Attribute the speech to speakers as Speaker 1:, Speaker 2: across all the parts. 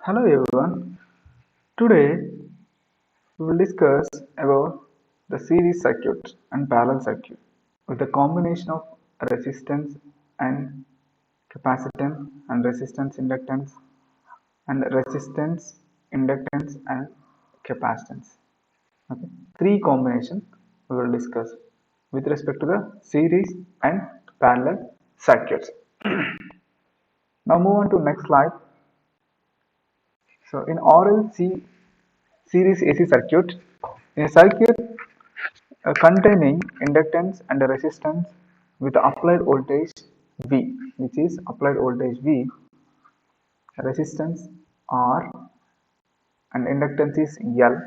Speaker 1: Hello everyone. Today we will discuss about the series circuit and parallel circuit with the combination of resistance and capacitance and resistance inductance and resistance inductance and capacitance. Okay. Three combinations we will discuss with respect to the series and parallel circuits. Now move on to next slide. So in RLC series AC circuit, in a circuit containing inductance and resistance with applied voltage V, which is applied voltage V, resistance R, and inductance is L.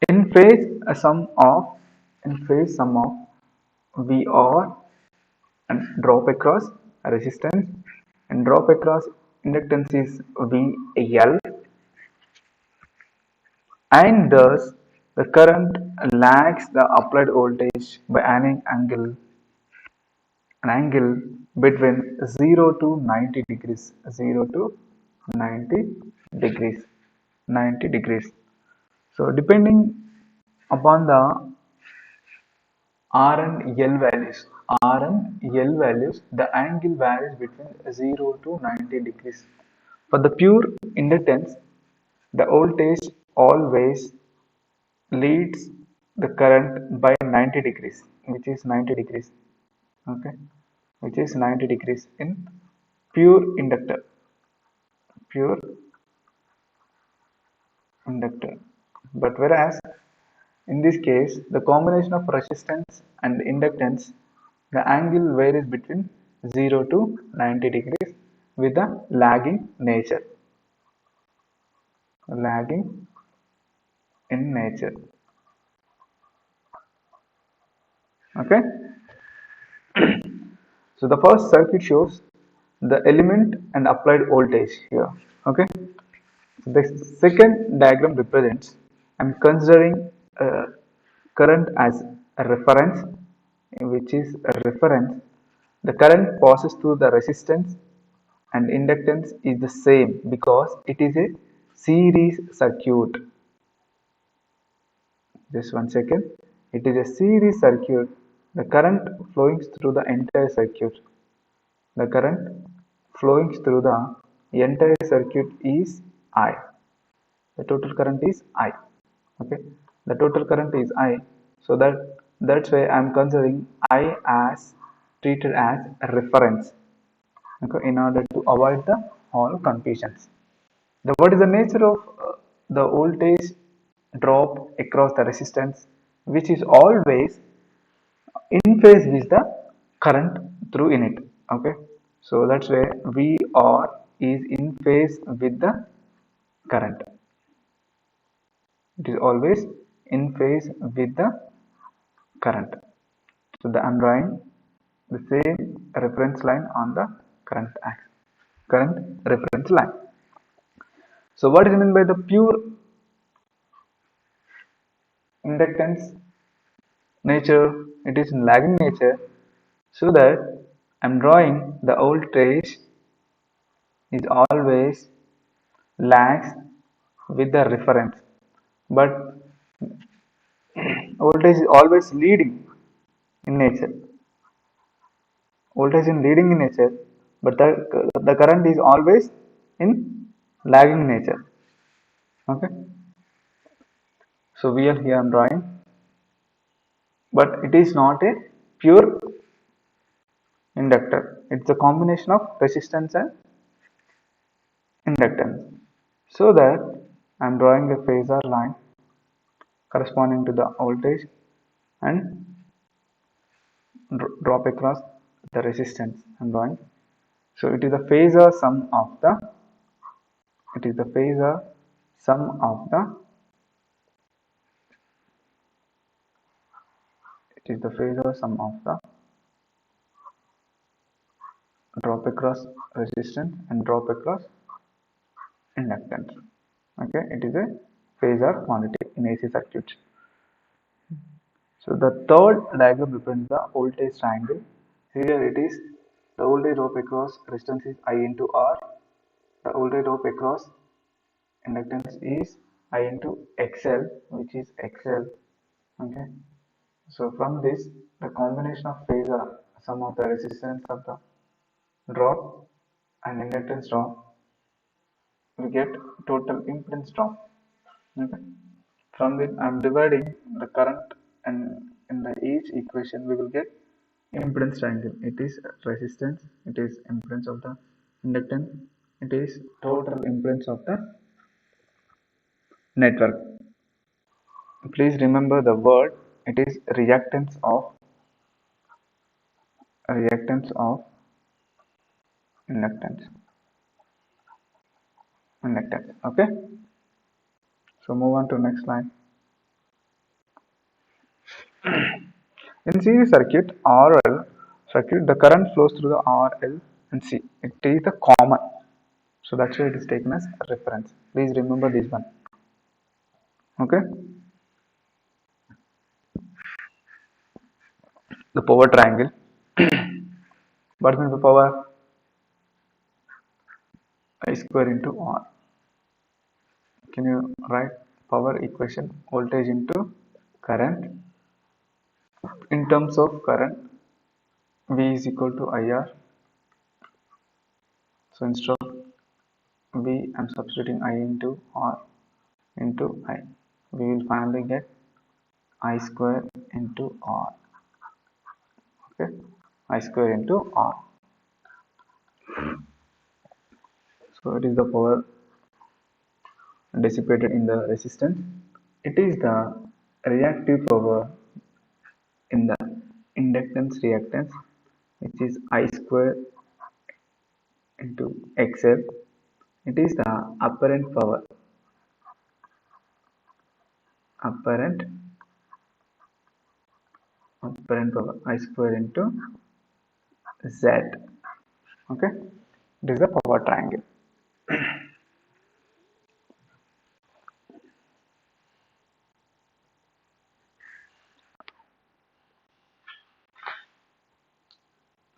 Speaker 1: In phase a sum of VR and drop across resistance and drop across inductance is VL, and thus the current lags the applied voltage by an angle between 0 to 90 degrees, 0 to 90 degrees, 90 degrees. So depending upon the R and L values, the angle varies between 0 to 90 degrees. For the pure inductance, the voltage always leads the current by 90 degrees, which is 90 degrees. Okay, which is 90 degrees in pure inductor, pure inductor. But whereas in this case the combination of resistance and inductance, the angle varies between 0 to 90 degrees with a lagging nature, lagging in nature. Okay, so the first circuit shows the element and applied voltage here. Okay, the second diagram represents, I'm considering current as a reference, which is a reference. The current passes through the resistance and inductance is the same because it is a series circuit. Just one second. It is a series circuit. The current flowing through the entire circuit. The current flowing through the entire circuit is I. The total current is I. Okay, the total current is I. So that's why I'm considering I as treated as a reference. Okay, in order to avoid the all confusions. What is the nature of the voltage drop across the resistance, which is always in phase with the current through in it. Okay, so that's where VR is in phase with the current. It is always in phase with the current. So I'm drawing the same reference line on the current axis, current reference line. So what is meant by the pure inductance nature? It is in lagging nature, so that I'm drawing the voltage is always lags with the reference, but voltage is always leading in nature. Voltage is leading in nature, but the current is always in lagging nature. Okay, so we are here I'm drawing, but it is not a pure inductor. It's a combination of resistance and inductance. So that I'm drawing a phasor line corresponding to the voltage and drop across the resistance I'm drawing. So it is the phasor sum of the, it is the phasor sum of the, it is the phasor sum of the drop across resistance and drop across inductance. Okay, it is a phasor quantity in AC circuit. So the third diagram represents the voltage triangle. Here it is the voltage drop across resistance is I into R, the voltage drop across inductance is I into XL, which is XL. Okay, so from this, the combination of phasor, sum of the resistance of the drop and inductance drop, we get total impedance drop. Okay, from this I am dividing the current, and in the each equation we will get impedance triangle. It is resistance, it is impedance of the inductance, it is total impedance of the network. Please remember the word, it is reactance of inductance. Okay, so move on to next slide. In series circuit, RL circuit, the current flows through the RL and C. It is the common. So that's why it is taken as reference. Please remember this one. Okay. The power triangle. What means the power? I square into R. Can you write power equation? Voltage into current. In terms of current, V is equal to IR. So instead of V, I am substituting I into R into I. We will finally get I square into R. Okay, I square into R. So it is the power dissipated in the resistance. It is the reactive power in the inductance reactance, which is I square into XL. It is the apparent power I square into Z. Okay, it is the power triangle.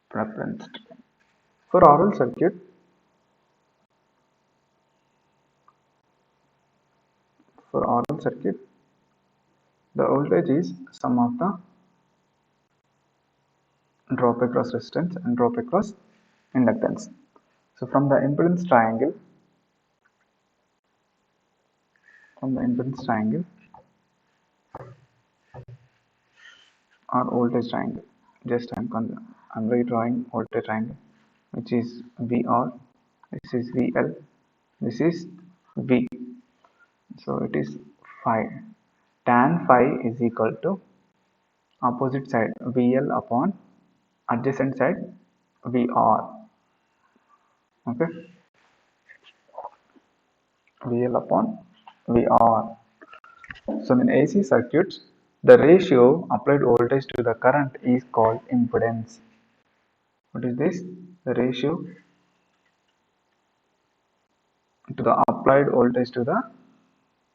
Speaker 1: Preference for RL circuit. For RL circuit, the voltage is sum of the drop across resistance and drop across inductance. So from the impedance triangle, or voltage triangle, just I'm redrawing voltage triangle, which is VR, this is VL, this is V. So it is phi. Tan phi is equal to opposite side VL upon adjacent side VR. Okay, VL upon VR. So in AC circuits, the ratio applied voltage to the current is called impedance. What is this? The ratio to the applied voltage to the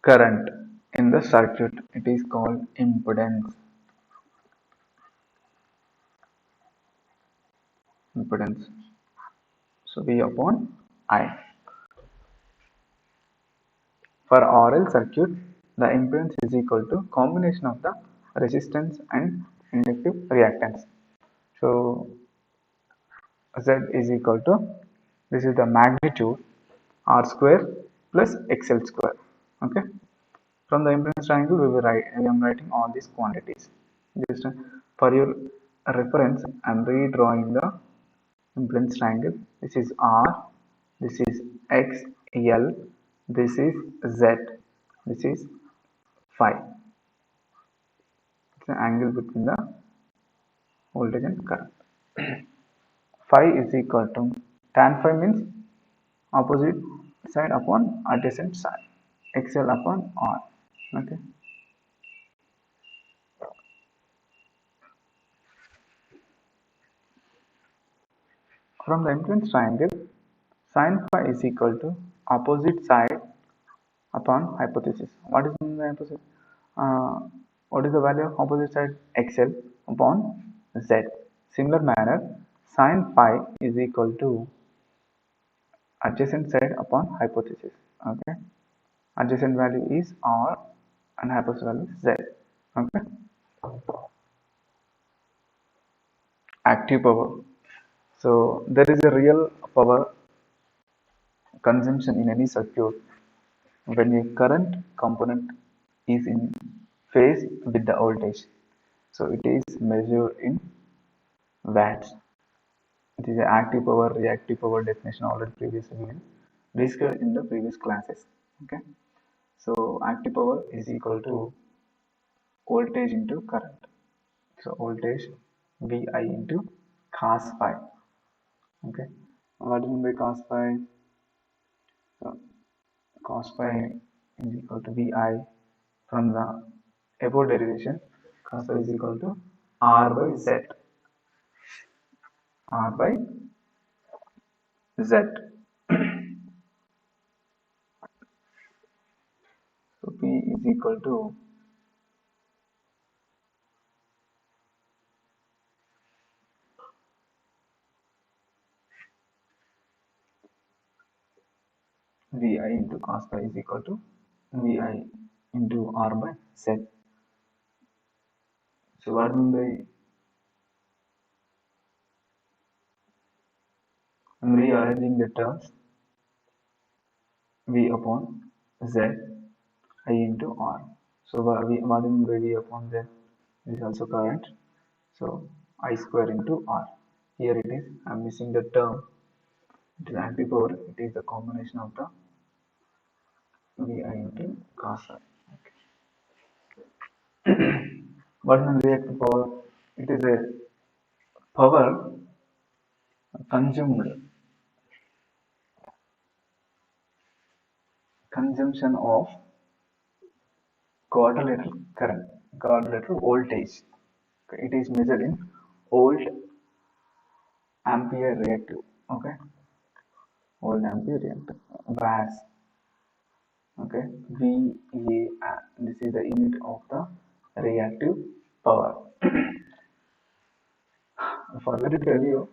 Speaker 1: current in the circuit. It is called impedance. So V upon I. For RL circuit, the impedance is equal to combination of the resistance and inductive reactance. So Z is equal to, this is the magnitude R square plus XL square. Okay. From the impedance triangle, I am writing all these quantities. Just for your reference, I am redrawing the impedance triangle. This is R, this is X, L, this is Z, this is phi. It's the angle between the voltage and current. Phi is equal to, tan phi means opposite side upon adjacent side, XL upon R. Okay. From the impedance triangle, sin phi is equal to opposite side upon hypothesis. What is the hypothesis? What is the value of opposite side? XL upon Z. Similar manner, sin phi is equal to adjacent side upon hypothesis. Okay, adjacent value is R and hypothesis value is Z. Okay, active power. So there is a real power consumption in any circuit when a current component is in phase with the voltage. So it is measured in watts. It is the active power, reactive power definition already previously given, discussed in the previous classes. Okay. So active power is equal to voltage into current. So voltage VI into cos phi. Okay. What do you mean by cos phi? So cos phi is equal to VI from the above derivation. Cos phi is equal to R by Z. R by Z. So P is equal to VI into cos phi is equal to VI into R by Z. So what do you mean by rearranging the terms V upon Z I into R? So what do you mean by V upon Z? This is also current. So I square into R. Here it is. I am missing the term. It is active power. It is the combination of the VI into cos phi. What is reactive power? It is a power consumed consumption of quadrilateral current, quadrilateral voltage. Okay, it is measured in volt ampere reactive. Okay, volt ampere reactive. Watts. Okay, VA. This is the unit of the reactive power. I forgot to tell you,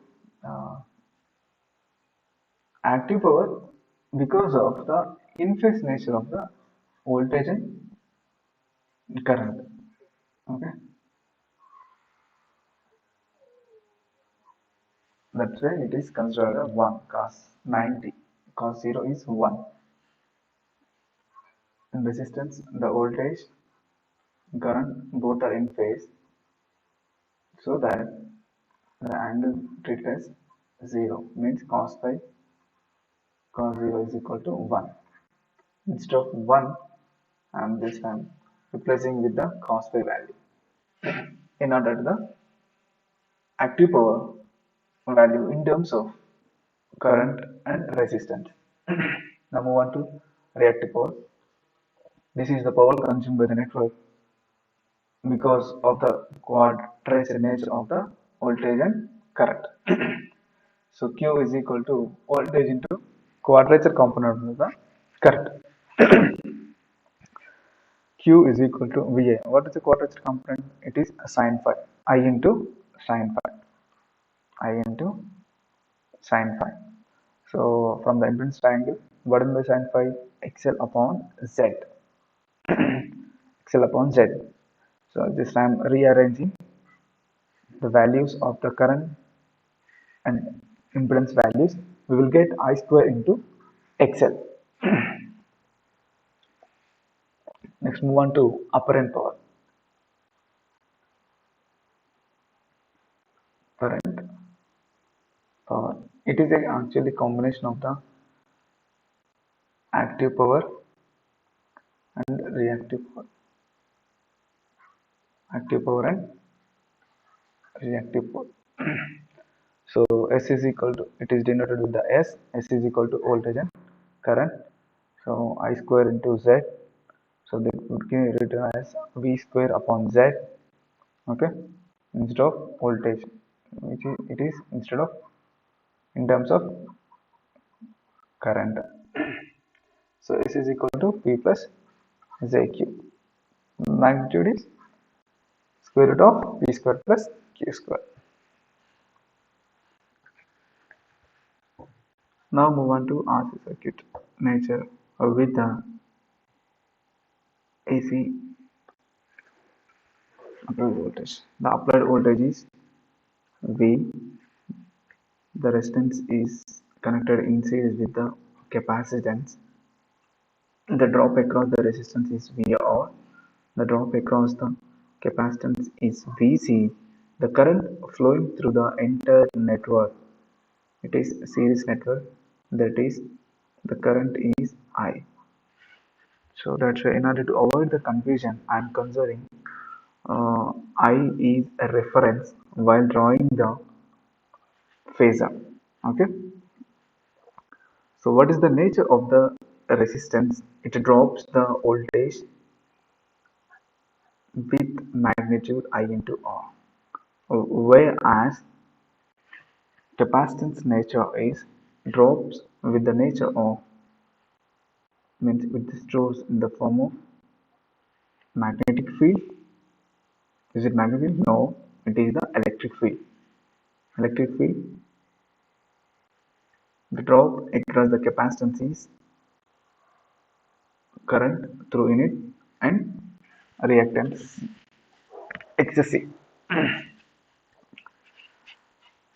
Speaker 1: uh, active power because of the in phase nature of the voltage and current. Okay, that's why it is considered a 1 cos 90. Cos 0 is 1. In resistance, the voltage, current both are in phase, so that the angle treated as 0 means cos phi cos 0 is equal to 1. Instead of 1, I'm replacing with the cos phi value in order to the active power value in terms of current and resistance. Now move on to reactive power. This is the power consumed by the network because of the quadrature nature of the voltage and current. So Q is equal to voltage into quadrature component of the current. Q is equal to VA. What is the quadrature component? It is sin phi. I into sin phi. I into sin phi. So from the impedance triangle, what is the sin phi? XL upon Z. XL upon Z. So this time rearranging the values of the current and impedance values, we will get I square into XL. Next move on to apparent power. Apparent power. It is actually combination of the active power and reactive power. Active power and reactive power. So S is equal to, it is denoted with the S. S is equal to voltage and current. So I square into Z. So that would be written as V square upon Z. Okay, instead of voltage, which is, it is instead of in terms of current. So S is equal to P plus JQ. Magnitude is square root of P square plus Q square. Now move on to RC circuit nature with the AC applied voltage. The applied voltage is V. The resistance is connected in series with the capacitance. The drop across the resistance is VR. The drop across the capacitance is Vc. The current flowing through the entire network, it is a series network, that is the current is I. So that's why in order to avoid the confusion, I am considering I is a reference while drawing the phasor. Okay. So what is the nature of the resistance? It drops the voltage with magnitude I into R. Whereas capacitance nature is drops with the nature of, means it shows in the form of magnetic field. Is it magnetic field? No, it is the electric field. Electric field, the drop across the capacitance is current through in it and reactance excessive.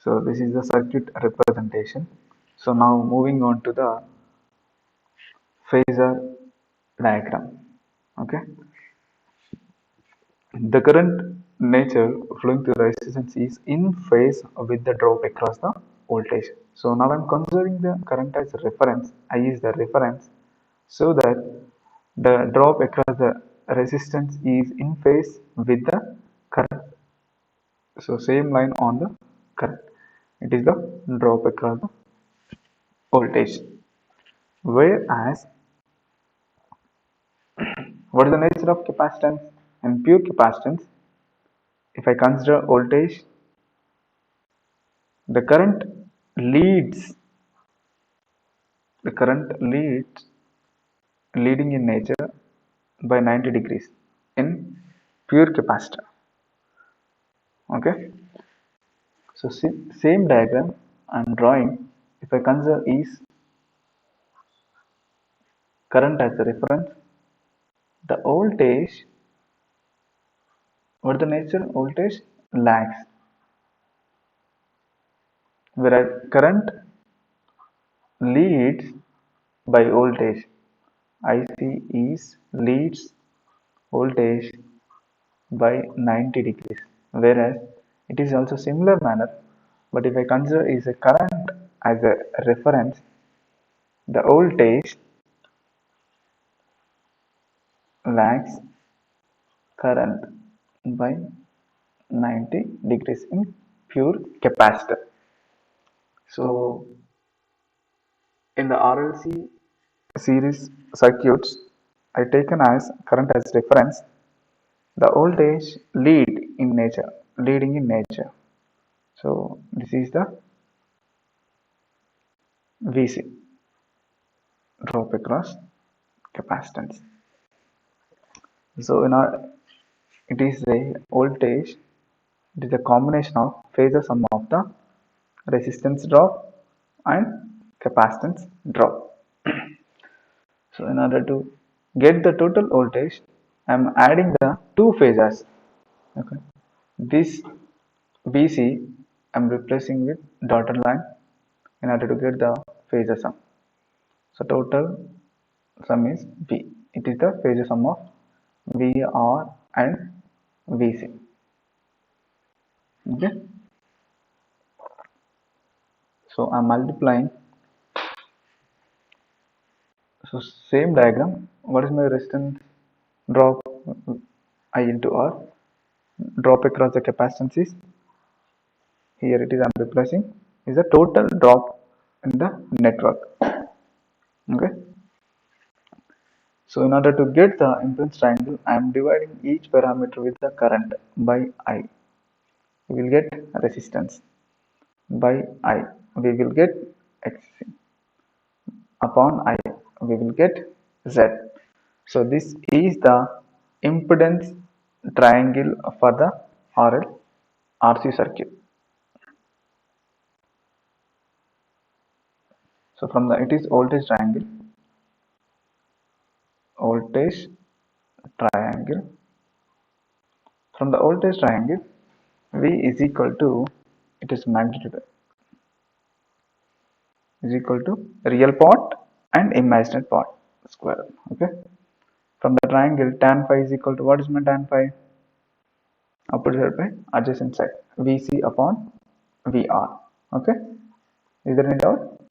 Speaker 1: So this is the circuit representation. So now moving on to the phasor diagram. Okay, the current nature flowing through the resistance is in phase with the drop across the voltage. So now I'm considering the current as a reference. I is the reference so that the drop across the resistance is in phase with the current. So same line on the current. It is the drop across the voltage. Whereas what is the nature of capacitance and pure capacitance? If I consider voltage, the current leads, the current leads leading in nature by 90 degrees in pure capacitor. Okay, so same diagram I'm drawing. If I consider is current as the reference, the voltage, what is the nature? Voltage lags, whereas current leads by voltage. IC is leads voltage by 90 degrees, whereas it is also similar manner, but if I consider is a current as a reference, the voltage lags current by 90 degrees in pure capacitor. So in the RLC series circuits, I taken as current as reference, the voltage leading in nature. So this is the VC, drop across capacitance. So in our, it is a voltage, it is a combination of phasor sum of the resistance drop and capacitance drop. So in order to get the total voltage, I am adding the two phasors. Okay, this VC I am replacing with dotted line in order to get the phasor sum. So total sum is V. It is the phasor sum of VR and VC. Okay. So I'm multiplying. So same diagram. What is my resistance drop I into R? Drop across the capacitance is, here it is I'm replacing, is the total drop in the network. Okay. So in order to get the impedance triangle, I am dividing each parameter with the current by I. We will get resistance by I. We will get X upon I. We will get Z. So this is the impedance triangle for the RC circuit. So from the it is voltage triangle. From the voltage triangle, V is equal to, it is magnitude is equal to real part and imaginary part square. Okay. From the triangle, tan phi is equal to, what is my tan phi? Opposite side by adjacent side. VC upon VR. Okay. Is there any doubt?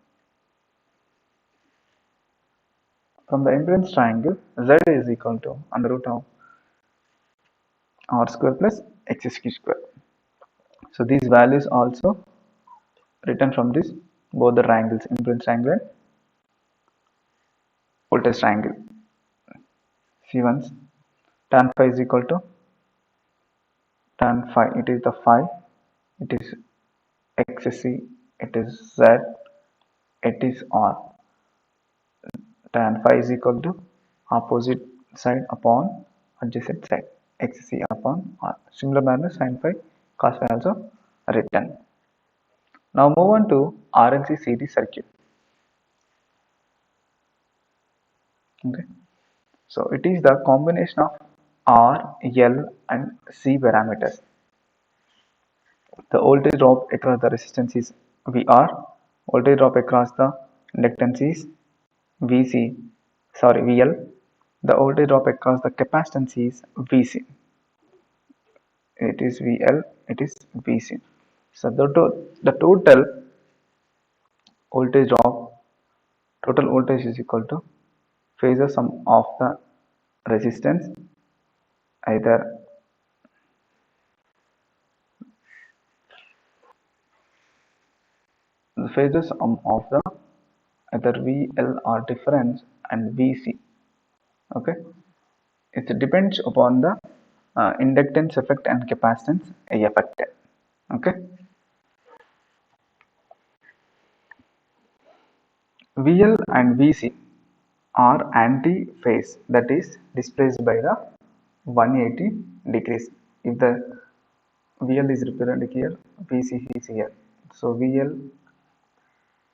Speaker 1: From the impedance triangle, Z is equal to under root of R square plus XSQ square. So these values also written from this both the triangles, impedance triangle and voltage triangle. See once, tan phi is equal to tan phi, it is the phi, it is XC, it is Z, it is R. Tan phi is equal to opposite side upon adjacent side, XC upon R. Similar manner, sin phi, cos phi also written. Now move on to RLC series circuit. Okay. So it is the combination of R, L and C parameters. The voltage drop across the resistance is VR, voltage drop across the inductance is VL, the voltage drop across the capacitance is VC. It is VL, it is VC. So the voltage drop, total voltage is equal to phasor sum of the resistance, either the phasor sum of the either VL or difference and VC. Okay, it depends upon the inductance effect and capacitance effect. Okay, VL and VC are anti-phase, that is displaced by the 180 degrees. If the VL is represented here, VC is here. So VL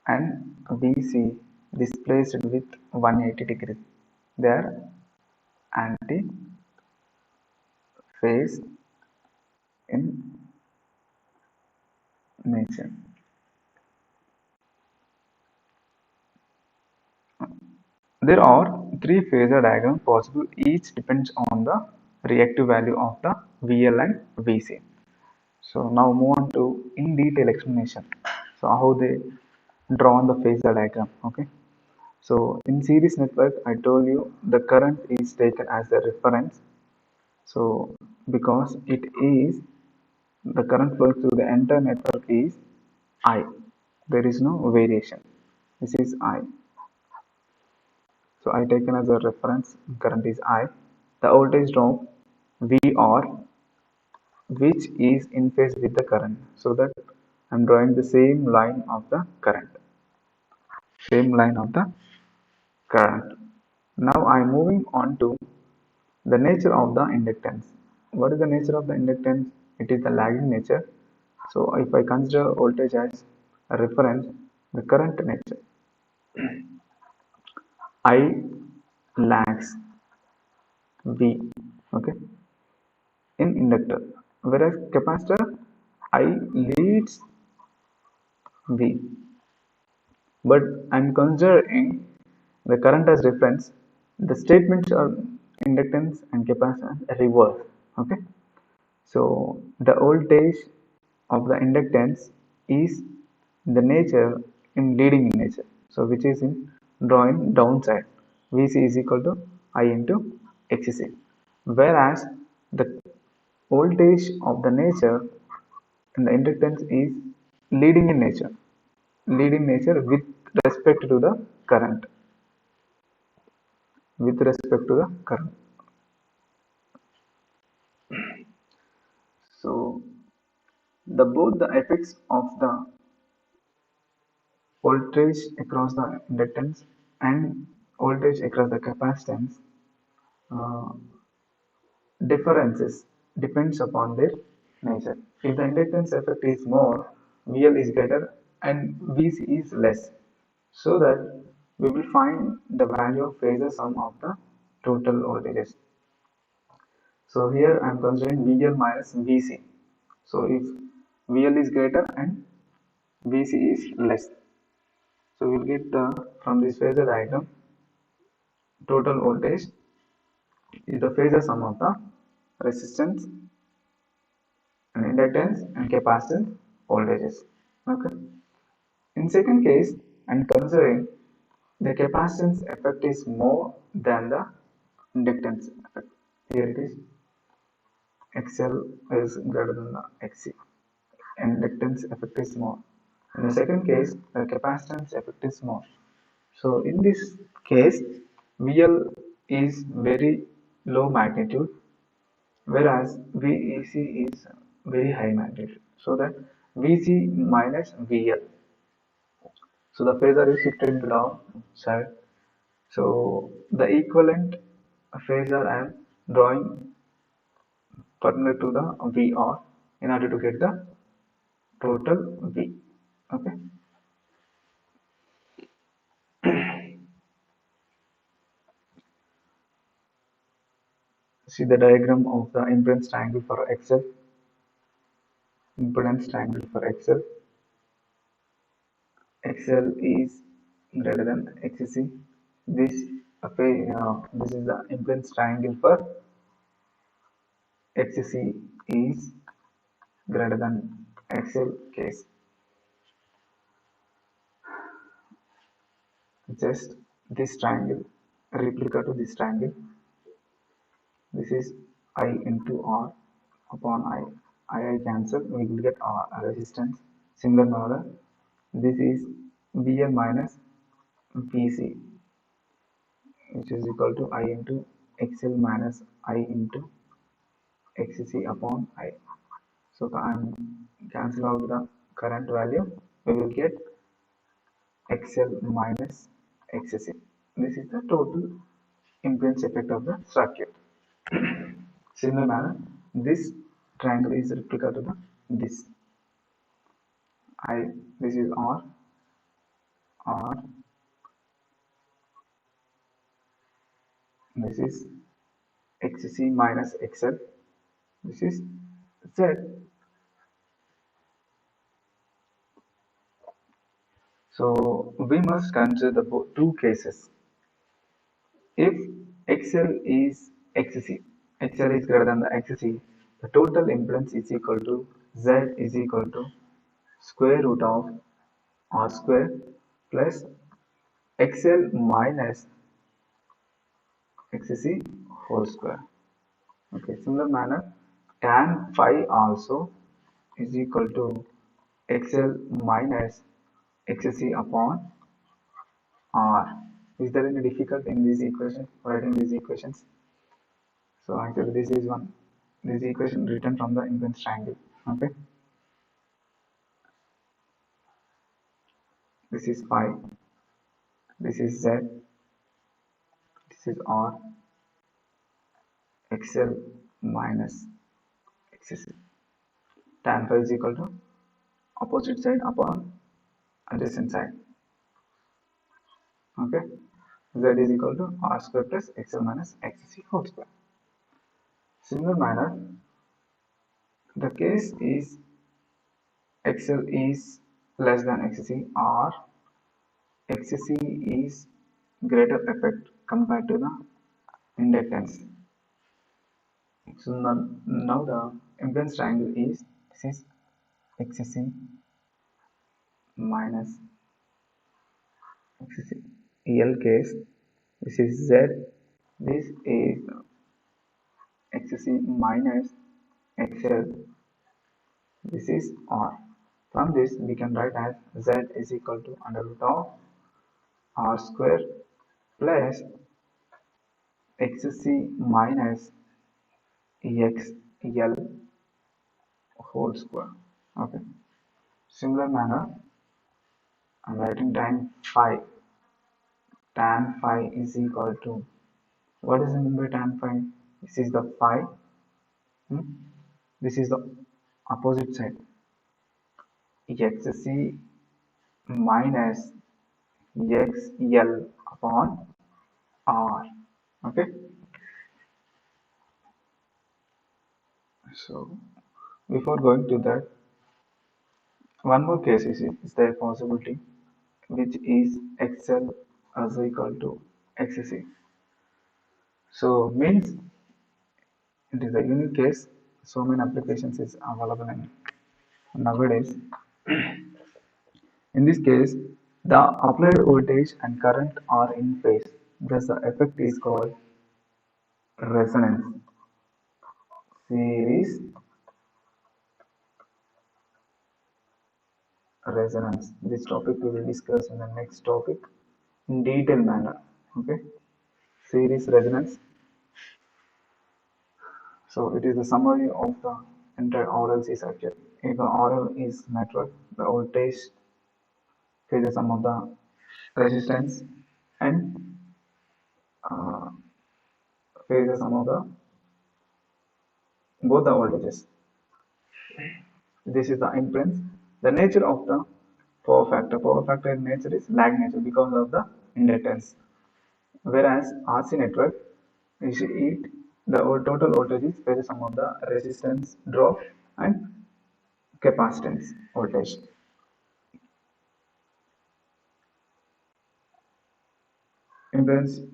Speaker 1: and VC displaced with 180 degrees. They are anti-phase in nature. There are three phasor diagrams possible, each depends on the reactive value of the VL and VC. So now move on to in detail explanation. So how they draw on the phasor diagram. Okay. So in series network, I told you the current is taken as a reference. So because it is the current flowing through the entire network is I. There is no variation. This is I. So I taken as a reference current is I. The voltage drop VR, which is in phase with the current. So that I'm drawing the same line of the current. Same line of the current. Now I'm moving on to the nature of the inductance. What is the nature of the inductance? It is the lagging nature. So if I consider voltage as a reference, the current nature, I lags V, okay, in inductor, whereas capacitor I leads V. But I'm considering the current as reference. The statements are inductance and capacitance reverse. Okay. So the voltage of the inductance is the nature in leading in nature. So which is in drawing downside. VC is equal to I into XC. Whereas the voltage of the nature in the inductance is leading in nature. Leading nature with respect to the current. With respect to the current. So the both the effects of the voltage across the inductance and voltage across the capacitance uh, differences depends upon their nature. If the inductance effect is more, VL is greater and VC is less. so that we will find the value of phasor sum of the total voltages. So here I am considering VL minus VC. So if VL is greater and VC is less, so we will get the from this phasor diagram total voltage is the phasor sum of the resistance and inductance and capacitance voltages. Okay. In second case, I'm considering the capacitance effect is more than the inductance effect. Here it is XL is greater than the XC. Inductance effect is more. In the second case, the capacitance effect is more. So in this case, VL is very low magnitude, whereas VEC is very high magnitude. So that VC minus VL. So the phasor is shifted to down side. So the equivalent phasor I am drawing perpendicular to the VR in order to get the total V. Okay. See the diagram of the impedance triangle for XL. Impedance triangle for XL. XL is greater than XC. This this is the impedance triangle for XC is greater than XL case. Just this triangle replica to this triangle. This is I into R upon I cancel. We will get R resistance. Similar manner, this is VL minus VC, which is equal to I into XL minus I into XC upon I. So I cancel out the current value. We will get XL minus XC. This is the total impedance effect of the circuit. Similar manner, this triangle is replica to the this I. This is R. This is XC minus XL. This is Z. So we must consider the two cases. If XL is XC, XL is greater than the XC, the total impedance is equal to Z is equal to square root of R square plus XL minus XC whole square. Okay, similar manner, tan phi also is equal to XL minus XC upon R. Is there any difficulty in this equation, writing these equations? So actually this is this equation written from the impedance triangle. Okay, this is phi, this is Z, this is R, XL minus XC. Tan phi is equal to opposite side upon adjacent side. Okay, Z is equal to R square plus XL minus XC whole square. Similar manner, the case is XL is less than XC or XC is greater effect compared to the inductance. So now the impedance triangle is this is XC minus XC. EL case, this is Z, this is XC minus XL, this is R. From this we can write as Z is equal to under root of R square plus XC minus XL whole square. Okay. Similar manner, I'm writing tan phi. Tan phi is equal to, what is the mean by tan phi? This is the phi. This is the opposite side. XC minus XL upon R. Okay, so before going to that, one more case is there possibility which is XL is equal to XC. So means it is a unique case. So many applications is available in nowadays. In this case, the applied voltage and current are in phase. Thus, the effect is called resonance. Series resonance. This topic we will discuss in the next topic in detailed manner. Okay. Series resonance. So it is a summary of the entire RLC circuit. If the RL is network, the voltage is the sum of the resistance and uh, is the sum of the both the voltages. This is the impedance. The nature of the power factor. Power factor in nature is lag nature because of the inductance. Whereas RC network is it the total voltage is the sum of the resistance drop and capacitance voltage. Impedance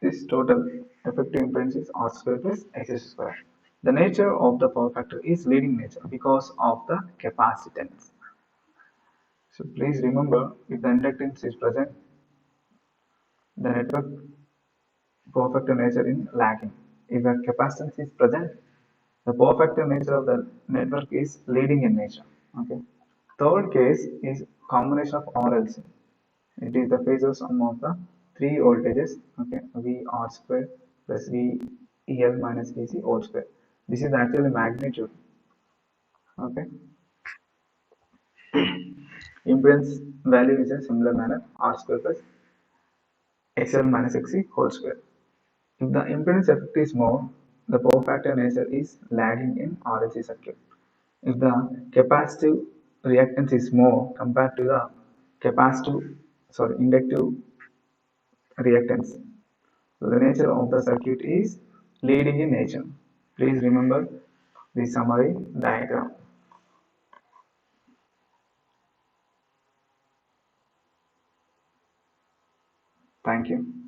Speaker 1: this total effective impedance is R square plus X square. The nature of the power factor is leading nature because of the capacitance. So please remember if the inductance is present, the network power factor nature in lagging. If the capacitance is present, the power factor nature of the network is leading in nature. Okay. Third case is combination of RLC. It is the phasor sum of the three voltages. Okay, VR square plus VEL minus VC whole square. This is actually magnitude. Okay, impedance value is a similar manner R square plus XL minus XC whole square. If the impedance effect is more, the power factor nature is lagging in RLC circuit. If the capacitive reactance is more compared to the inductive reactance, so the nature of the circuit is leading in nature. Please remember the summary diagram. Thank you.